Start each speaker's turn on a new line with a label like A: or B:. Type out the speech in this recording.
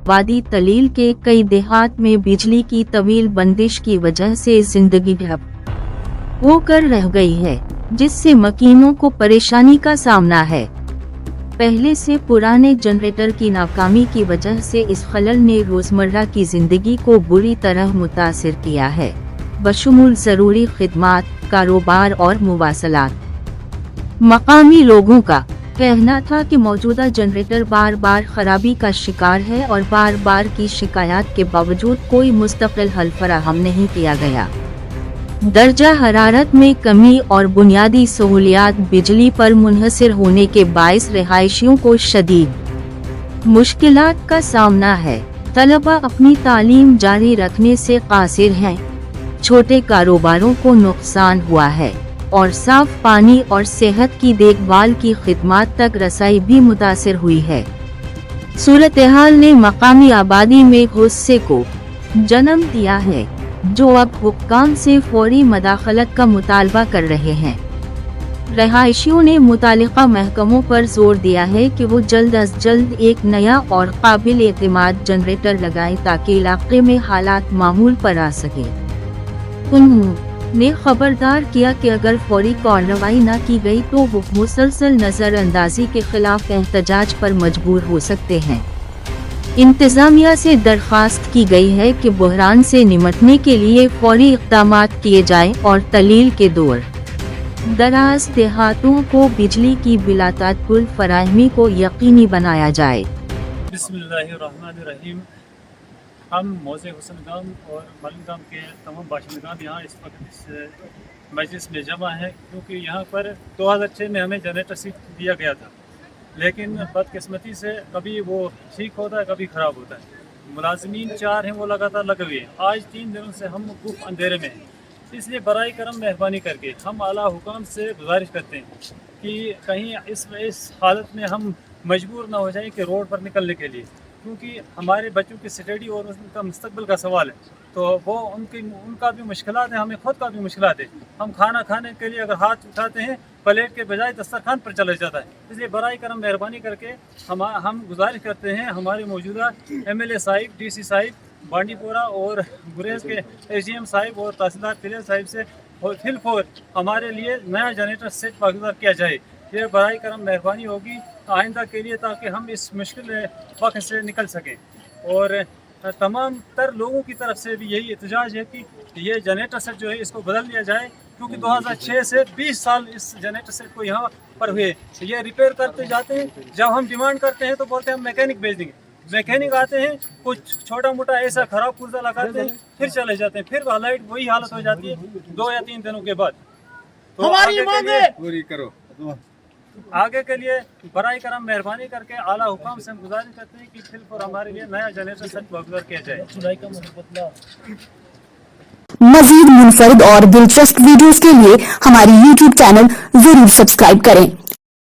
A: वादी तलील के कई देहात में बिजली की तवील बंदिश की वजह से जिंदगी ठप होकर रह गई है, जिससे मकीनों को परेशानी का सामना है। पहले से पुराने जनरेटर की नाकामी की वजह से इस खलल ने रोजमर्रा की जिंदगी को बुरी तरह मुतासिर किया है, बशमूल जरूरी खिदमात, कारोबार और मुवासलात। मकामी लोगों का कहना था कि मौजूदा जनरेटर बार बार खराबी का शिकार है और बार बार की शिकायत के बावजूद कोई मुस्तकिल हल फराहम नहीं किया गया। दर्जा हरारत में कमी और बुनियादी सहूलियात बिजली पर मुनहसर होने के बाइस रिहायशियों को शदीद मुश्किलात का सामना है। तलबा अपनी तालीम जारी रखने से कासिर हैं, छोटे कारोबारों को नुकसान हुआ है और साफ पानी और सेहत की देखभाल की खिदमत तक रसाई भी मुतासिर हुई है। सूरत-ए-हाल ने मकामी आबादी में गुस्से को जन्म दिया है, जो अब हुक्काम से फौरी मदाखलत का मुतालबा कर रहे हैं। रहायशियों ने मुतालिका महकमों पर जोर दिया है कि वो जल्द अज जल्द एक नया और काबिल एतमाद जनरेटर लगाएं ताकि इलाके में हालात मामूल पर आ सके। उन्होंने खबरदार किया कि अगर फौरी कार्रवाई न की गई तो वो मुसलसल नजरअंदाजी के खिलाफ एहतजाज पर मजबूर हो सकते हैं। इंतजामिया से दरख्वास्त की गई है कि बहरान से निमटने के लिए फौरी इक़दामात किए जाएं और तलील के दौर दराज देहातों को बिजली की बिलातातुल फराहमी को यकीनी बनाया जाए।
B: बिस्मिल्लाहिर्रहमानिर्रहीम। हम मौज़े हुसन गाम और मलिक गाम के तमाम बाशिंदगान यहाँ इस वक्त इस मजलिस में जमा है, क्योंकि यहाँ पर 2006 में हमें जनरेटर सीट दिया गया था, लेकिन बदकिस्मती से कभी वो ठीक होता है, कभी ख़राब होता है। मुलाजमीन 4 हैं, वो लगातार लगे हुए हैं। आज 3 दिनों से हम खूब अंधेरे में हैं, इसलिए बराए करम मेहरबानी करके हम आला हुकाम से गुजारिश करते हैं कि कहीं इस हालत में हम मजबूर ना हो जाएं कि रोड पर निकलने के लिए, क्योंकि हमारे बच्चों की स्टडी और उनका मुस्तकबिल का सवाल है। तो वो उनका भी मुश्किलात है, हमें खुद का भी मुश्किलात है। हम खाना खाने के लिए अगर हाथ उठाते हैं, प्लेट के बजाय दस्तरखान पर चला जाता है। इसलिए बराए करम मेहरबानी करके हम गुजारिश करते हैं हमारे मौजूदा MLA साहिब, DC साहिब बांडीपोरा और गुरेज के AGM साहिब और तहसीलदार फिलेल साहिब से फिलफौर हमारे लिए नया जनरेटर सेट बरगुजार किया जाए। ये बराए करम मेहरबानी होगी आइंदा के लिए, ताकि हम इस मुश्किल वक्त से निकल सकें। और तमाम तर लोगों की तरफ से भी यही एहतजाज है कि ये जनरेटर सेट जो है इसको बदल दिया जाए, क्योंकि 2006 से 20 साल इस जनरेटर सेट को यहाँ पर हुए। ये रिपेयर करते जाते हैं, जब हम डिमांड करते हैं तो बोलते हैं हम मैकेनिक भेज देंगे। मैकेनिक आते हैं, कुछ छोटा मोटा ऐसा खराब पुर्जा लगाते हैं, फिर चले जाते हैं, फिर लाइट वही हालत हो जाती है 2 या 3 दिनों के बाद। तो हमारी मांग है पूरी करो। आगे के लिए बराए करम मेहरबानी करके आला हुकाम से हम गुजारिश करते हैं कि फिर हमारे लिए नया जनरेटर सेट बरगुजार किया जाए।
C: मजीद मुनफरद और दिलचस्प वीडियोस के लिए हमारी YouTube चैनल जरूर सब्सक्राइब करें।